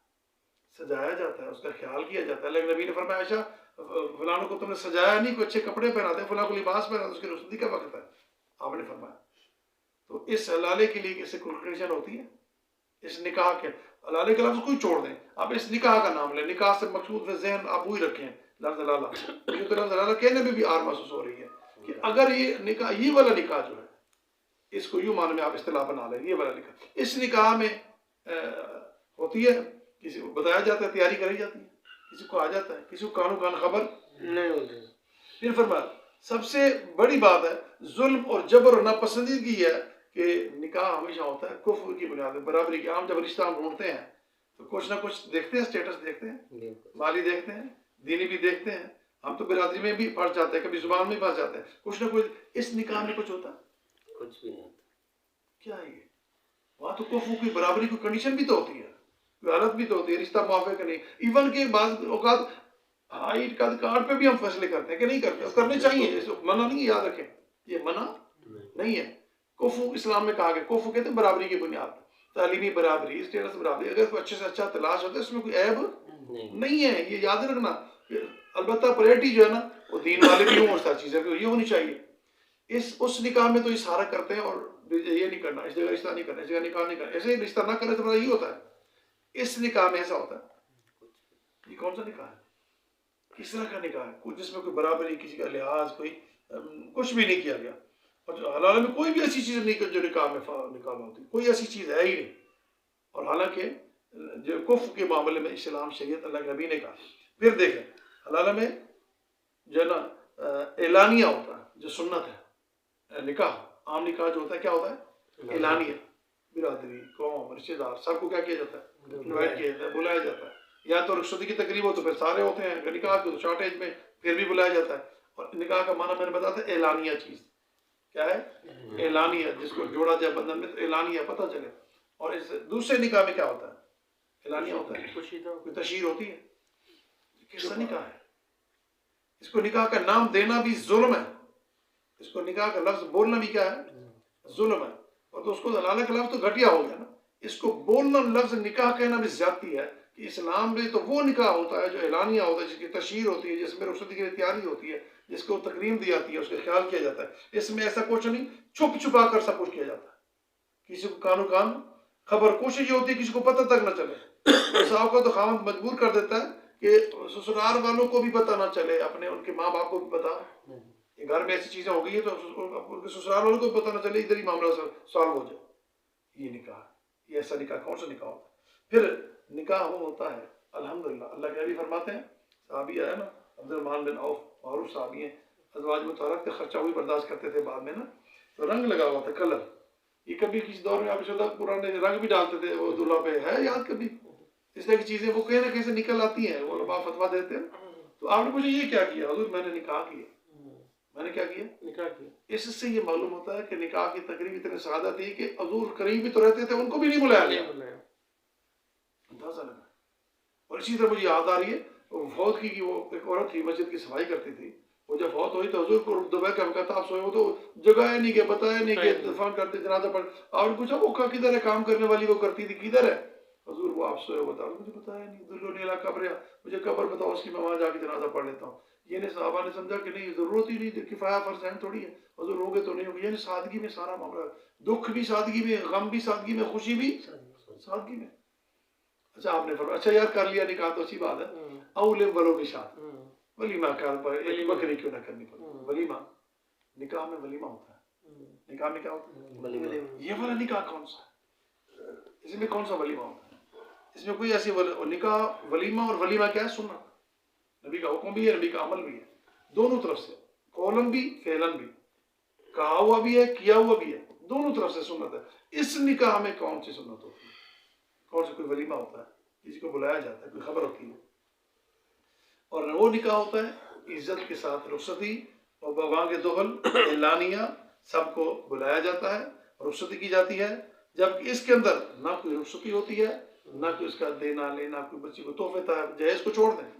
سجایا جاتا ہے، اس کا خیال کیا جاتا ہے. لیکن نبی نے فرمایا عائشہ فلانوں کو تم نے سجایا نہیں، کوئی اچھے کپڑے پہناتے، فلاں کو لباس پہناتے، اس کی رخصتی کا وقت ہے. آپ نے فرمایا. تو اس حلالے کے لیے کسی کوئی کنڈیشن ہوتی ہے؟ اس نکاح کے حلالے کے لفظ کوئی چھوڑ دیں، آپ اس نکاح کا نام لیں. نکاح سے مقصود میں ذہن آپ وہی رکھیں لفظ حلالہ. کیونکہ لفظ حلالہ کہنے میں بھی آر محسوس ہو رہی ہے کہ اگر یہ نکاح، یہ والا نکاح جو ہے، اس کو یوں معنی میں آپ اصطلاح بنا لیں، یہ والا نکاح اس نکاح میں ہوتی ہے، کسی کو بتایا جاتا ہے، تیاری کرائی جاتی ہے، کسی کو آ جاتا ہے، کسی کو کانوں کان خبر نہیں ہوتی. پھر فرمایا سب سے بڑی بات ہے ظلم اور جبر اور ناپسندیدگی ہے کہ نکاح ہمیشہ ہوتا ہے کفر کی بنیاد پر، برابری کی. عام جب رشتہ ہم ڈھونڈتے ہیں تو کچھ نہ کچھ دیکھتے ہیں، اسٹیٹس دیکھتے ہیں، مالی دیکھتے ہیں، دینی بھی دیکھتے ہیں. ہم تو برادری میں بھی پھنس جاتے ہیں، کبھی زبان میں پھنس جاتے ہیں، کچھ نہ کچھ. اس نکاح میں کچھ ہوتا ہے؟ کچھ بھی نہیں. کیا ہے یہ؟ وہاں تو کفر کی برابری کی کنڈیشن بھی تو ہوتی ہے، حالت بھی تو ہوتی ہے، رشتہ موافق نہیں. ایون کہ بعض اوقات ہائٹ کارڈ پہ بھی ہم فیصلے کرتے ہیں کہ نہیں کرتے، کرنے چاہیے، منع نہیں ہے، یاد رکھیں یہ منع نہیں ہے. کفو اسلام میں کہا گیا، کفو کہتے ہیں برابری کی بنیاد، تعلیمی برابری، اسٹیٹس برابری. اگر کوئی اچھے سے اچھا تلاش ہوتا ہے اس میں کوئی عیب نہیں ہے، یہ یاد رکھنا. البتہ پریورٹی جو ہے نا وہ دین والے بھی ہوں، اور ساری چیزیں بھی یہ ہونی چاہیے. اس نکاح میں تو یہ سارا کرتے ہیں، اور یہ نہیں کرنا، اس جگہ رشتہ نہیں کرنا، اس جگہ نکاح نہیں کرنا، ایسے رشتہ نہ کرے تو بڑا یہ ہوتا ہے. اس نکاح میں ایسا ہوتا ہے. یہ کون سا نکاح ہے؟ کس طرح کا نکاح ہے؟ جس میں کوئی برابری، کسی کا لحاظ، کوئی کچھ بھی نہیں کیا گیا. اور حلال میں کوئی بھی ایسی چیز نہیں جو نکاح میں ہوتی، کوئی ایسی چیز ہے ہی نہیں. اور حالانکہ جو کفر کے معاملے میں اسلام شریعت اللہ کے نبی نے کہا. پھر دیکھیں حلال میں جو ہے نا اعلانیہ ہوتا ہے، جو سنت ہے. نکاح عام نکاح جو ہوتا ہے کیا ہوتا ہے؟ اعلانیہ. برادری، قوم، رشتے دار سب کو کیا کیا جاتا ہے؟ انوائٹ کیا جاتا ہے، بلایا جاتا ہے. یا تو رخصتی کی تقریب ہو تو پھر سارے ہوتے ہیں، اگر نکاح کی تو شارٹ ایج میں پھر بھی بلایا جاتا ہے. اور نکاح کا معنی میں نے بتایا تھا اعلانیہ چیز. کیا ہے؟ اعلانیہ، جس کو جوڑا جائے بندھن میں تو اعلانیہ پتہ چلے. اور اس دوسرے نکاح میں کیا ہوتا ہے؟ اعلانیہ ہوتا ہے، خوشی تو کوئی تشہیر ہوتی ہے. کیسا نکاح ہے؟ اس کو نکاح کا نام دینا بھی ظلم ہے. اس کو نکاح کا لفظ بولنا بھی کیا ہے؟ ظلم ہے. اور تو اس کو دلالہ کا لفظ تو گھٹیا ہو گیا نا. اس کو بولنا لفظ نکاح کہنا بھی زیادتی ہے. کہ اسلام میں تو وہ نکاح ہوتا ہے جو اعلانیہ ہوتا ہے، جس کی تشہیر ہوتی ہے، جس میں رخصتی کی تیاری ہوتی ہے، جس کو تقریب دی جاتی ہے، اس کا خیال کیا جاتا ہے. اس میں ایسا کچھ نہیں، چھپ چھپا کر سب کچھ کیا جاتا ہے. کسی کو کانو کان خبر کوشش یہ ہوتی ہے کسی کو پتہ تک نہ چلے. صاحب کو تو خاوند مجبور کر دیتا ہے کہ سسرال والوں کو بھی پتہ نہ چلے، اپنے ان کے ماں باپ کو بھی پتہ. یہ گھر میں ایسی چیزیں ہو گئی ہیں تو ان کے سسرال والوں کو پتہ نہ چلے، ادھر ہی معاملہ سالو ہو جائے. یہ نکاح، یہ ایسا نکاح کون سا نکاح ہوتا ہے؟ پھر نکاح وہ ہوتا ہے الحمدللہ، اللہ کے نبی فرماتے ہیں، صحابی آیا نا عبد الرحمن بن عوف، معروف صحابی ہیں، ازواج مطہرات کا خرچہ وہی برداشت کرتے تھے. بعد میں نا تو رنگ لگا ہوا تھا، کلر. یہ کبھی کسی دور میں آپ شدہ پرانے رنگ بھی ڈالتے تھے وہ دلہا پہ، ہے یاد کبھی؟ اس طرح کی چیزیں وہ کہیں نہ کہیں سے نکل آتی ہیں، وہ علماء فتویٰ دیتے ہیں. تو آپ نے پوچھا یہ کیا کیا؟ حضور میں نے نکاح کیا. میں نے کیا کیا؟ نکاح کیا. اس سے یہ معلوم ہوتا ہے کہ نکاح کی تقریب اتنی سادہ تھی کہ حضور قریب بھی تو رہتے تھے، ان کو بھی نہیں بلایا گیا. اندازہ لگا. اور اسی طرح مجھے یاد آ رہی ہے وہ فوت کی وہ ایک عورت تھی، مسجد کی صفائی کرتی تھی. وہ جب فوت ہوئی تو حضور کو دبا کے ہم کہتا آپ سوئے ہو تو جگایا نہیں، کہ بتایا نہیں کہ دفن کرتے جنازہ پڑھ. آپ نے پوچھا وہ کدھر ہے؟ کام کرنے والی وہ کرتی تھی، کدھر ہے؟ حضور وہ آپ سوئے ہو بتا. مجھے بتایا نہیں. دلو نیلا قبر ہے، مجھے قبر بتاؤ اس کی، میں وہاں جا کے جنازہ پڑھ لیتا ہوں. یہ نہیں صحابہ نے سمجھا کہ نہیں ضرورت ہی نہیں، کفایہ فرض عین تھوڑی ہے، حضور ہوگے تو نہیں ہوگے. یعنی سادگی میں سارا معاملہ، دکھ بھی سادگی میں، غم بھی سادگی میں، خوشی بھی سادگی میں. اچھا آپ نے فرمایا اچھا یار کر لیا نکاح تو اچھی بات ہے. اولم ولو بشاد، ولیمہ کر پر ایک بکری کیوں نہ کرنی پڑے. ولیمہ، نکاح میں ولیمہ ہوتا ہے. نکاح میں کیا ہوتا ہے؟ یہ والا نکاح کون سا ہے؟ اس میں کون سا ولیمہ ہوتا ہے؟ اس میں کوئی ایسی نکاح ولیمہ اور ولیمہ کیا ہے؟ سنت. نبی کا حکم بھی ہے، نبی کا عمل بھی ہے، دونوں طرف سے، قولن بھی فعلن بھی، کہا ہوا بھی ہے کیا ہوا بھی ہے، دونوں طرف سے سنت ہے. اس نکاح میں کون سی سنت ہوتی ہے؟ کون سا کوئی ولیمہ ہوتا ہے، کسی کو بلایا جاتا ہے، کوئی خبر ہوتی ہے. اور وہ نکاح ہوتا ہے عزت کے ساتھ، رخصتی اور وہاں کے دخل اعلانیہ، سب کو بلایا جاتا ہے، رخصتی کی جاتی ہے. جبکہ اس کے اندر نہ کوئی رخصتی ہوتی ہے، نہ کوئی اس کا دینا لینا، کوئی بچی کو تحفے تحائف، جہیز کو چھوڑ دیں،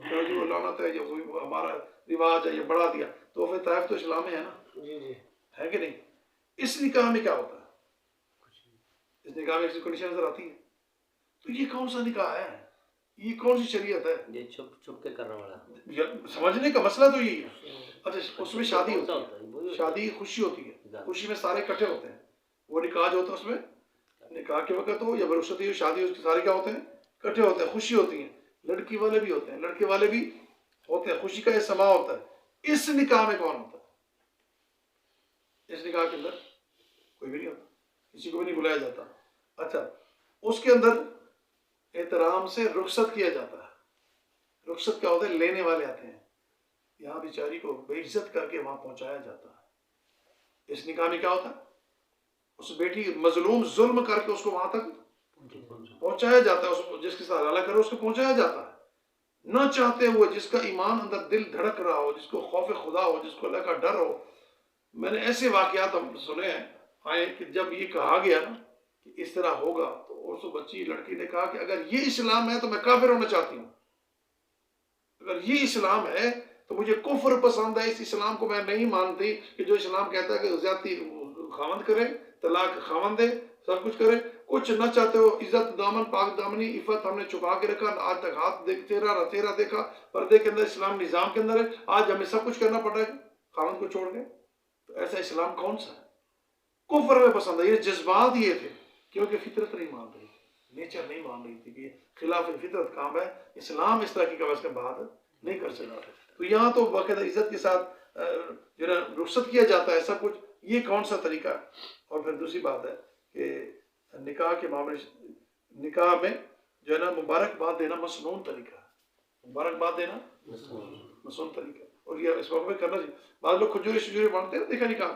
جو وہ لعنت ہے، یا کوئی ہمارا رواج ہے، یہ بڑھا دیا. تحفے تحائف تو اسلام میں ہے نا، ہے کہ نہیں؟ اس نکاح میں کیا ہوتا ہے؟ اس نکاح میں ایسی کنڈیشن نظر آتی ہے. تو یہ کون سا نکاح ہے؟ یہ کون سی شریعت ہے؟ یہ چھپ چھپ کے کرنے والا سمجھنے کا مسئلہ تو یہی ہے. اچھا اس میں شادی ہوتی ہے، شادی خوشی ہوتی ہے، خوشی میں سارے اکٹھے ہوتے ہیں. وہ نکاح جو ہوتا ہے اس میں نکاح کے وقت ہو یا رخصتی ہو، شادی ہو، اس کے سارے کیا ہوتے ہیں؟ اکٹھے ہوتے ہیں، خوشی ہوتی ہے. لڑکی والے بھی ہوتے ہیں، لڑکے والے بھی ہوتے ہیں، خوشی کا یہ سما ہوتا ہے. اس نکاح میں کون ہوتا ہے؟ اس نکاح کے اندر کوئی بھی نہیں ہوتا، کسی کو بھی نہیں بلایا جاتا. اچھا اس کے اندر احترام سے رخصت کیا جاتا ہے. رخصت کیا ہوتا ہے؟ لینے والے آتے ہیں، یہاں بیچاری کو بے عزت کر کے وہاں پہنچایا جاتا ہے. اس نکاح میں کیا ہوتا ہے؟ اس بیٹی مظلوم ظلم کر کے اس کو وہاں تک پہنچایا جاتا ہے، اس کو جس کے ساتھ حلالہ کرو اس کو پہنچایا جاتا ہے. نہ چاہتے ہوئے، جس کا ایمان اندر دل دھڑک رہا ہو، جس کو خوف خدا ہو، جس کو اللہ کا ڈر ہو. میں نے ایسے واقعات ہم سنے ہیں آئے کہ جب یہ کہا گیا نا کہ اس طرح ہوگا تو اس بچی لڑکی نے کہا کہ اگر یہ اسلام ہے تو میں کافر ہونا چاہتی ہوں. اگر یہ اسلام ہے تو مجھے کفر پسند ہے، اس اسلام کو میں نہیں مانتی کہ جو اسلام کہتا ہے کہ زیادتی خاوند کرے، طلاق خاوند دے، سب کچھ کرے. کچھ نہ چاہتے ہو، عزت دامن، پاک دامنی، عفت ہم نے چھپا کے رکھا، آج تک ہاتھ چہرہ دیکھا پردے کے اندر، اسلام نظام کے اندر ہے، آج ہمیں سب کچھ کرنا پڑ رہا ہے خاوند کو چھوڑ کے. تو ایسا اسلام کون سا ہے؟ کفر میں پسند ہے. یہ جذبات یہ تھے کیونکہ فطرت نہیں مان رہی تھی، نیچر نہیں مان رہی تھی کہ خلاف فطرت کام ہے. اسلام اس طرح کی کم از کم بات نہیں کر سکتا. تو یہاں تو باقاعدہ عزت کے ساتھ جو ہے رخصت کیا جاتا ہے سب کچھ. یہ کون سا طریقہ ہے؟ اور پھر دوسری بات ہے کہ نکاح کے معاملے، نکاح میں جو ہے نا مبارکباد دینا مسنون طریقہ ہے. مبارکباد دینا مسنون طریقہ ہے، اور یہ اس وقت میں کرنا چاہیے. بعض لوگ کھجورے شجورے مانگتے ہیں، دیکھا نکاح.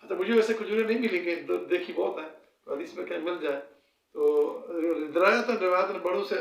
اچھا مجھے ویسے کھجورے نہیں ملیں گے، دیکھی بہت ہیں، حدیث میں کہیں مل جائے تو روایت نے بڑوں سے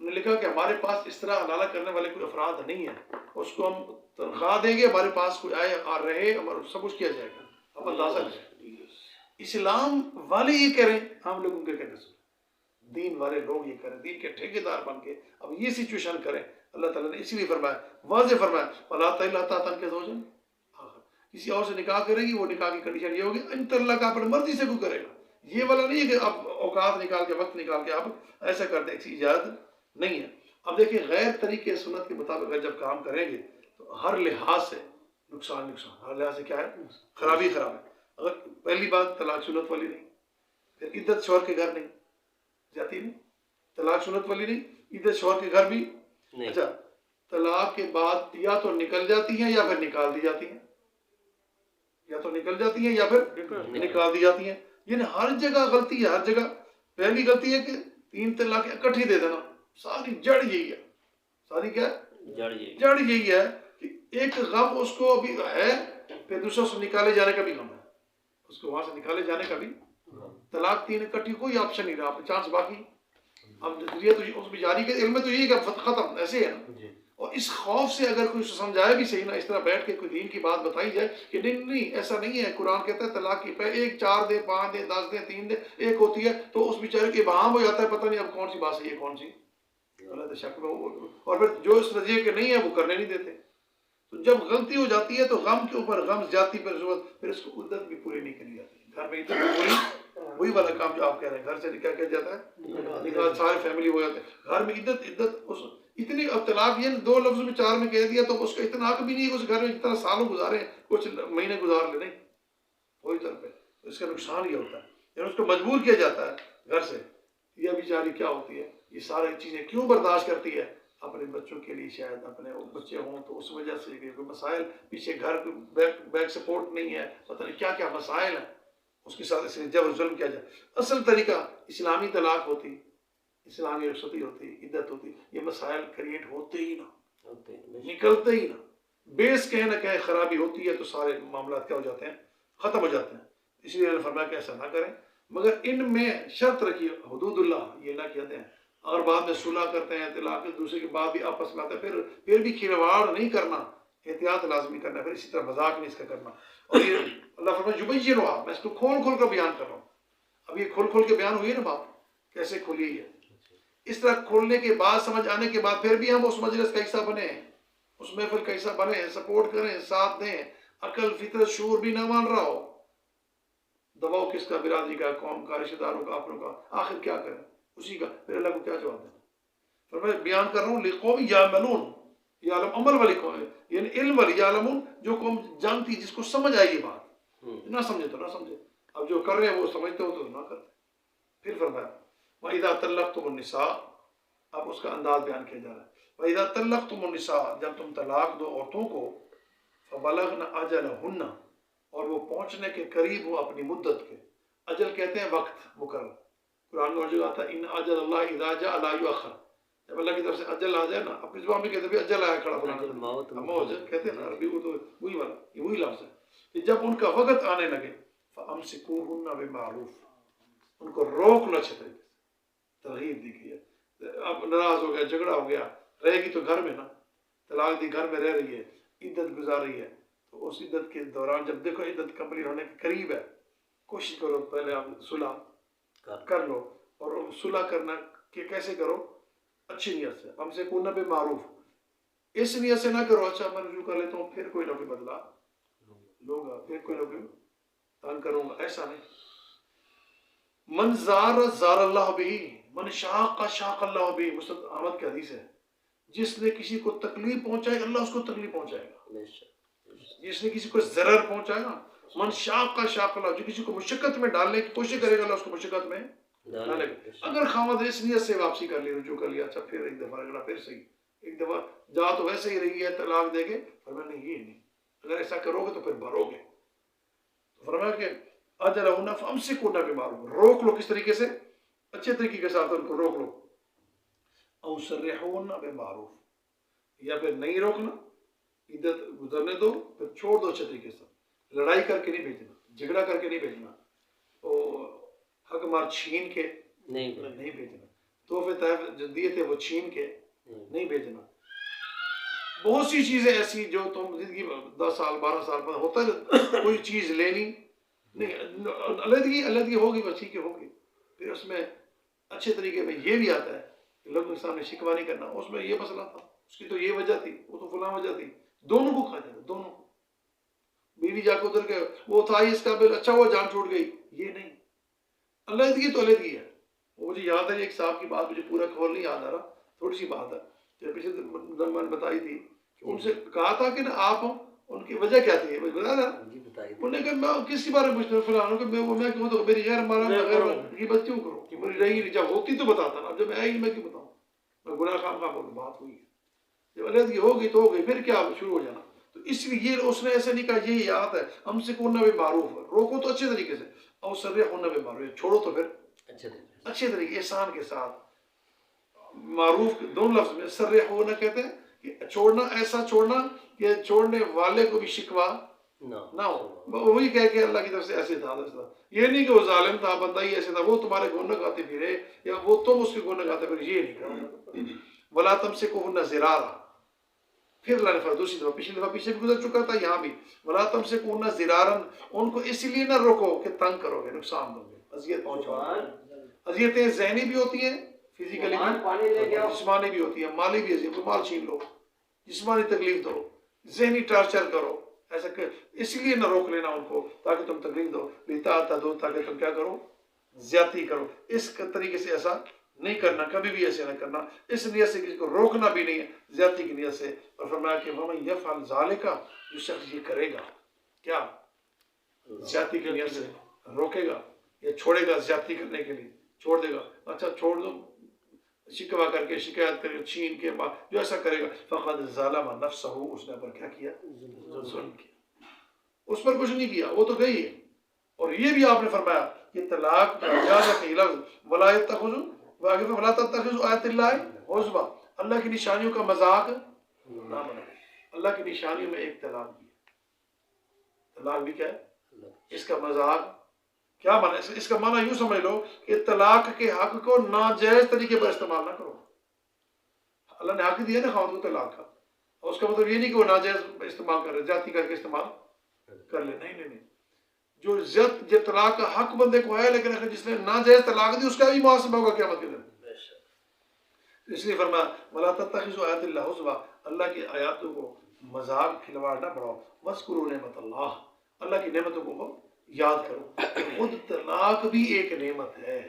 انہوں نے لکھا کہ ہمارے پاس اس طرح حلالہ کرنے والے کوئی افراد نہیں ہیں، اس کو ہم تنخواہ دیں گے، ہمارے پاس کوئی آئے اور رہے، ہمارا سب کچھ کیا جائے گا، اب اندازہ کریں۔ اسلام والے یہ کہہ رہے ہیں، ہم لوگ ان کے کہنے سے دین والے لوگ یہ کریں، دین کے ٹھیکیدار بن کے اب یہ سچویشن کریں۔ اللہ تعالیٰ نے اسی لیے فرمایا، واضح فرمایا، وَلَا تَعْتَ کے زوجن، کسی اور سے نکاح کرے گی، وہ نکاح کی کنڈیشن یہ ہوگی ان اللہ کا اپنی مرضی سے کوئی کرے گا، یہ والا نہیں ہے کہ اب اوقات نکال کے وقت نکال کے آپ ایسا کرتے، ایسی اجازت نہیں ہے۔ اب دیکھیں غیر طریقے سنت کے مطابق اگر جب کام کریں گے تو ہر لحاظ سے نقصان، ہر لحاظ سے کیا ہے، خرابی ہے۔ اگر پہلی بات طلاق سنت والی نہیں، پھر عدت شوہر کے گھر نہیں جاتی، نہیں طلاق سنت والی نہیں، عدت شوہر کے گھر بھی، اچھا طلاق کے بعد یا تو نکل جاتی ہیں یا پھر نکال دی جاتی ہیں، یا تو نکل جاتی ہیں یا پھر نکال دی جاتی ہیں، یعنی ہر جگہ غلطی ہے، ہر جگہ۔ پہلی غلطی ہے کہ 3 طلاق اکٹھی دے دینا، ساری جڑ یہی ہے، ساری کیا ہے، جڑ یہی ہے کہ ایک غم اس کو ابھی ہے، پھر دوسرا سے نکالے جانے کا بھی غم ہے، اس کو وہاں سے نکالے جانے کا بھی۔ طلاق 3 اکٹھی کوئی آپشن نہیں رہا، چانس باقی۔ اب یہ تو اس بیچاری کے علم میں تو یہی کہ ختم، ایسے ہے نا۔ اور اس خوف سے اگر کوئی سمجھائے بھی صحیح نہ، اس طرح بیٹھ کے کوئی دین کی بات بتائی جائے کہ نہیں نہیں ایسا نہیں ہے، قرآن کہتا ہے طلاق کی ایک 4 دے 5 دے 10 دے 3 دے ایک ہوتی ہے، تو اس بیچارے کے ابہام ہو جاتا ہے، پتہ نہیں اب کون سی بات صحیح ہے کون سی غلط ہے، شک میں اور پھر جو اس نظریے کے نہیں ہے وہ کرنے نہیں دیتے۔ تو جب غلطی ہو جاتی ہے تو غم کے اوپر غم زیادتی پر ضرورت، پھر اس کو عدت بھی پوری نہیں کری جاتی، گھر میں عدت پوری، وہی والا کام جو آپ کہہ رہے ہیں، گھر سے نکال کیا جاتا ہے، نکال سارے فیملی ہو جاتے ہیں، گھر میں عدت اس اتنی، اب طلاق یہ 2 لفظ میں 4 میں کہہ دیا تو اس کا اتنا حق بھی نہیں ہے کہ اس گھر میں اتنا سالوں گزارے، کچھ مہینے گزار لے، نہیں وہی طرف ہے۔ اس کا نقصان یہ ہوتا ہے، یعنی اس کو مجبور کیا جاتا ہے گھر سے۔ یہ بیچاری کیا ہوتی ہے، یہ ساری چیزیں کیوں برداشت کرتی ہے، اپنے بچوں کے لیے، شاید اپنے بچے ہوں تو اس وجہ سے کہ کوئی مسائل پیچھے گھر بیک سپورٹ نہیں ہے، پتہ نہیں کیا کیا مسائل ہیں، اس کے ساتھ اس نے جبر ظلم کیا جائے۔ اصل طریقہ اسلامی طلاق ہوتی، اسلامی رخصتی ہوتی، عدت ہوتی، یہ مسائل کریٹ ہوتے ہی نہ، نکلتے ہی نہ، بیس کہیں نہ کہیں خرابی ہوتی ہے تو سارے معاملات کیا ہو جاتے ہیں، ختم ہو جاتے ہیں۔ اس لیے اللہ فرمایا کہ ایسا نہ کریں، مگر ان میں شرط رکھیے، حدود اللہ یہ نہ کہتے ہیں، اگر بعد میں صلح کرتے ہیں، طلاق دوسرے کے بعد بھی آپس میں آتے ہیں، پھر بھی کھلواڑ نہیں کرنا، احتیاط لازمی کرنا، پھر اسی طرح مذاق نہیں اس کا کرنا۔ اور یہ اللہ فرمایا یبینھا، میں اس کو کھول کھول کر بیان کر رہا ہوں۔ اب یہ کھول کھول کے بیان ہوئی ہے نا بات، کیسے کھولی ہے، اس طرح کھولنے کے بعد، سمجھ آنے کے بعد، پھر بھی ہم اس مجلس کا حصہ بنے، اس محفل کا حصہ بنے، سپورٹ کریں، ساتھ دیں، عقل فطرت شعور بھی نہ مان رہا ہو، دباؤ کس کا، برادری کا، قوم کا، رشتہ داروں کا، اپنوں کا، آخر کیا کریں اسی کا، پھر اللہ کو کیا جواب دینا۔ پھر میں بیان کر رہا ہوں لقوم یعملون، یعلم عمل والی قوم، یعنی علم والی، یعلمون جو قوم جانتی، جس کو سمجھ آئی یہ بات، نہ سمجھے تو نہ سمجھے، اب جو کر رہے ہیں وہ سمجھتے ہو تو نہ کرتے۔ پھر فرمایا وَإِذَا طَلَّقْتُمُ النِّسَاءَ، اب اس کا انداز بیان کیا جا رہا ہے، وَإِذَا طَلَّقْتُمُ النِّسَاءَ، جب تم طلاق دو عورتوں کو، فَبَلَغْنَ أَجَلَهُنَّ، اور وہ پہنچنے کے قریب ہو اپنی مدت کے، اجل کہتے ہیں وقت مقرر، قرآن میں اور جگہ آتا ہے ان اجل اللہ اذا جاء لا یؤخر، جب اللہ کی طرف سے اجل آ جائے نا، اپنی زبان میں کہتے ہیں اجل آیا کھڑا فلانا، موت کہتے ہیں نا عربی کو، تو وہی والا، یہ وہی لفظ ہے کہ جب ان کا وقت آنے لگے، فَأَمْسِكُوهُنَّ بِمَعْرُوفٍ، ان کو روک لو اچھے طریقے سے، ترغیب دی گئی ہے۔ اب ناراض ہو گیا، جھگڑا ہو گیا، رہے گی تو گھر میں نا، طلاق دی، گھر میں رہ رہی ہے، عدت گزار رہی ہے، تو اس عدت کے دوران جب دیکھو عدت کمپلیٹ ہونے کے قریب ہے، کوشش کرو پہلے آپ صلح کر لو، اور صلح کرنا کہ کیسے کرو، اچھی نیت سے، ہم سے کونا بے معروف، اس نیت سے نہ کرو اچھا میں رجوع کر لیتا ہوں پھر کوئی نہ کوئی بدلا لوگا، پھر کوئی نہ کوئی تنگ کروں گا، ایسا نہیں۔ من زار زار اللہ بھی، من شاق شاق اللہ بھی، مسند احمد کی حدیث ہے، جس نے کسی کو تکلیف پہنچائے اللہ اس کو تکلیف پہنچائے گا، جس نے کسی کو ضرر پہنچائے گا، من شاق شاق اللہ، جو کسی کو مشقت میں ڈالنے کی کوشش کرے گا اللہ اس کو مشقت میں ڈالے گا۔ اگر خاوند اس نیت سے واپسی کر لی، رجوع کر لیا، اچھا پھر ایک دفعہ رگڑا، پھر صحیح، ایک دفعہ جا تو ویسے ہی رہی ہے، طلاق دے گے، فرمایا نہیں یہ نہیں، اگر ایسا کرو گے تو پھر بھرو گے، تو فرمایا کہ اجلہن فامسکوہن بمعروف، روک لو، کس طریقے سے، اچھے طریقے کے ساتھ ان کو روک لو، او سرحوہن بمعروف، یا پھر نہیں روکنا، عدت گزرنے دو، پھر چھوڑ دو اچھے طریقے سے، لڑائی کر کے نہیں بھیجنا، جھگڑا کر کے نہیں بھیجنا، حق مار چھین کے نہیں بھیجنا، تحفے تحفے جو دیے تھے وہ چھین کے نہیں بھیجنا. بہت سی چیزیں ایسی جو تم زندگی 10 سال 12 سال بعد ہوتا ہے کوئی چیز لینی نہیں, علیحدگی ہوگی بس ٹھیک ہے ہوگی. پھر اس میں اچھے طریقے میں یہ بھی آتا ہے کہ لوگوں کے سامنے شکوہ نہیں کرنا, اس میں یہ مسئلہ تھا, اس کی تو یہ وجہ تھی, وہ تو فلاں وجہ تھی, دونوں کو کھا جاتا, دونوں کو. بیوی جا کے ادھر کے وہ تھا اس کا بل اچھا ہوا جان چھوٹ گئی, یہ نہیں. علیحدگی تو علیحدگی ہے. وہ مجھے یاد ہے ایک صاحب کی بات, مجھے پورا خبر نہیں یاد آ رہا, تھوڑی سی بات ہے جو پچھلے دن میں نے بتائی تھی کہ ان سے کہا تھا کہ نا آپ ان کی وجہ کیا تھی, بتایا نا انہوں نے کہا میں کس کے بارے میں پوچھتا ہوں فلاں کہ میں کیوں تو میری غیر مارا غیر غیبت کیوں کروں کہ میری رہی نہیں, جب ہوتی تو بتاتا نا, جب میں آئی میں کیوں بتاؤں, میں گناہ خام خام بولوں. بات ہوئی ہے جب علیحدگی ہوگی تو ہوگی, پھر کیا شروع ہو جانا. تو اس لیے اس نے ایسے نہیں کہا یہ یاد ہے ہم سے کون بھی معروف ہے, روکو تو اچھے طریقے سے, اور سر ہونا بھی معروف, چھوڑو تو پھر اچھے طریقے احسان کے ساتھ. معروف دونوں لفظ میں سر ہونا کہتے ہیں کہ چھوڑنا, ایسا چھوڑنا کہ چھوڑنے والے کو بھی شکوہ نہ ہو. وہی کہہ کے اللہ کی طرف سے ایسے تھا, یہ نہیں کہ وہ ظالم تھا, بندہ ہی ایسے تھا, وہ تمہارے گن گاتے پھرے یا وہ تم اس کے گن گاتے پھر, یہ نہیں کرو. ولا تمسکوہن ضرارا. پھر اللہ نے فرمایا دوسری دفعہ, پچھلی دفعہ پیچھے بھی گزر چکا تھا, یہاں بھی ولا تمسکوہن ضرارا, ان کو اس لیے نہ روکو کہ تنگ کرو گے, نقصان دو گے, اذیت پہنچاؤ. اذیتیں ذہنی بھی ہوتی ہیں, فزیکلی بھی, جسمانی بھی ہوتی ہے, مالی بھی اذیت, مال چھین لو, جسمانی تکلیف دو, ذہنی ٹارچر کرو, ایسا کہ اس لیے نہ روک لینا ان کو تاکہ تم تکلیف دو, دو تاکہ تم کیا کرو, زیادتی کرو. اس طریقے سے ایسا نہیں کرنا, کبھی بھی ایسے نہ کرنا, اس نیت سے کسی کو روکنا بھی نہیں ہے, زیادتی کی نیت سے. اور فرمایا کہ وَمَن يَفْعَلْ ذَلِكَ, جو شخص یہ کرے گا, کیا زیادتی کی نیت سے روکے گا یا چھوڑے گا زیادتی کرنے کے لیے, چھوڑ دے گا, اچھا چھوڑ دو, شکوہ کر کے, شکایت کر کے, چھین کے, جو ایسا کرے گا فقد ظلم نفسہ, اس نے پر کیا کیا, ظلم کیا, اس پر کچھ نہیں کیا, وہ تو گئی ہے. اور یہ بھی آپ نے فرمایا کہ طلاق کا اجازت ہے لفظ ولا يتخذوا ولا تتخذوا آیات اللہ عصبہ, اللہ کی نشانیوں کا مذاق نہ بنائیں. اللہ کی نشانیوں میں ایک طلاق بھی ہے, طلاق بھی کیا ہے, اس کا مذاق کیا مانا, اس کا معنی یوں سمجھ لو کہ طلاق کے حق کو ناجائز طریقے پر استعمال نہ کرو. اللہ نے حق دیا نا خاوند کو طلاق کا, اور اس کا مطلب یہ نہیں کہ وہ ناجائز استعمال کر رہے, جاتی کر کے استعمال کر لے, نہیں. جو طلاق کا حق بندے کو ہے, لیکن جس نے ناجائز طلاق دی اس کا بھی محاسبہ ہوگا قیامت کے دن. اس لیے فرمایا ولا تتخذوا آیات اللہ عصبہ, اللہ کی آیاتوں کو مذاق کھلواڑ نہ بڑھاؤ. واذکروا نعمت اللہ, اللہ کی نعمتوں کو یاد کرو. خود طلاق بھی ایک نعمت ہے,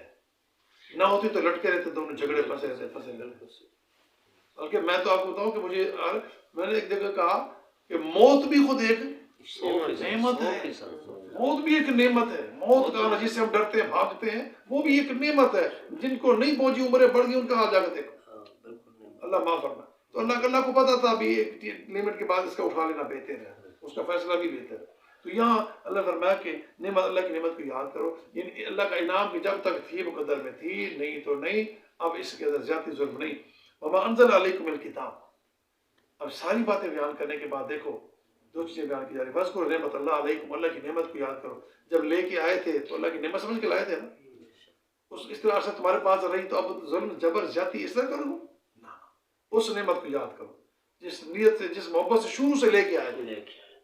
نہ ہوتی تو لٹکے رہتے دونوں, جھگڑے پھنسے رہتے. بلکہ میں تو آپ کو بتاؤں کہ میں نے ایک جگہ کہا کہ موت بھی خود ایک نعمت ہے, موت بھی ایک نعمت ہے. موت کا جس سے ہم ڈرتے ہیں بھاگتے ہیں وہ بھی ایک نعمت ہے. جن کو نہیں پہنچی عمریں بڑھ گئی ان کا حال جا کے دیکھو, اللہ معاف فرمائے. تو اللہ کو پتا تھا ابھی ایک لمٹ کے بعد اس کا اٹھا لینا بہتر ہے, اس کا فیصلہ بھی بہتر ہے. تو یہاں اللہ فرمایا کہ نعمت, اللہ کی نعمت کو یاد کرو, یعنی اللہ کا انعام کہ جب تک تھی مقدر میں تھی, نہیں تو نہیں, اب اس کے اندر زیادتی ظلم نہیں. وما انزل علیکم الکتاب, اب ساری باتیں بیان کرنے کے بعد دیکھو دو چیزیں بیان کی جا رہی. بس کرو نعمت اللہ علیکم, اللہ کی نعمت کو یاد کرو. جب لے کے آئے تھے تو اللہ کی نعمت سمجھ کے لائے تھے نا, اس طرح سے تمہارے پاس رہی تو اب ظلم جبر زیادتی اس طرح کرو نا, اس نعمت کو یاد کرو جس نیت سے, جس محبت سے شروع سے لے کے آئے تھے,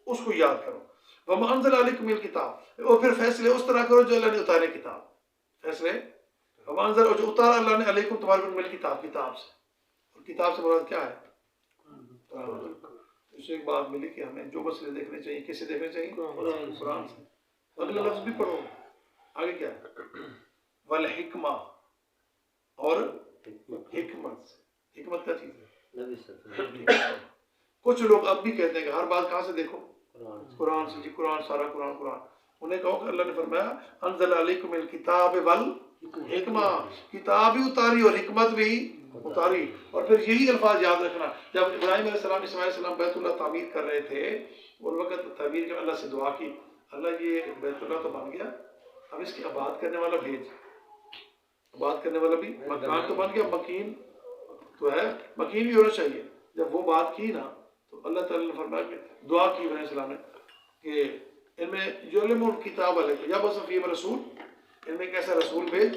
اس کو یاد کرو. وما انزل علیکم الکتاب, اور پھر فیصلے اس طرح کرو جو اللہ نے اتارے کتاب, فیصلے وما انزل, اور جو اتارا اللہ نے علیکم تمہارے پر مل کتاب, کتاب سے, اور کتاب سے مراد کیا ہے, اس سے ایک بات ملی کہ ہمیں جو مسئلے دیکھنے چاہیے, کیسے دیکھنے چاہیے, قرآن سے. اگلا لفظ بھی پڑھو, آگے کیا ہے, والحکمہ, اور حکمت سے. حکمت کیا چیز ہے, کچھ لوگ اب بھی کہتے ہیں کہ ہر بات کہاں سے دیکھو, قرآن سے. جی قرآن, سارا قرآن. انہیں کہو کہ اللہ نے فرمایا انزل علیکم الکتاب والحکمہ, کتاب بھی اتاری اور حکمت بھی اتاری. اور پھر یہی الفاظ یاد رکھنا, جب ابراہیم علیہ السلام, اسماعیل علیہ السلام بیت اللہ تعمیر کر رہے تھے, اس وقت تعمیر کے اللہ سے دعا کی, اللہ یہ بیت اللہ تو بن گیا, اب اس کی آباد کرنے والا بھیج. آباد کرنے والا بھی, مکان تو بن گیا, مکین تو ہے, مکین بھی ہونا چاہیے. جب وہ بات کی نا تو اللہ تعالیٰ نے فرمایا کہ دعا کی ابراہیم علیہ السلام نے کہ ان میں یعلم الکتاب علیکم یا بس فیم رسول, ان میں ایک ایسا رسول بھیج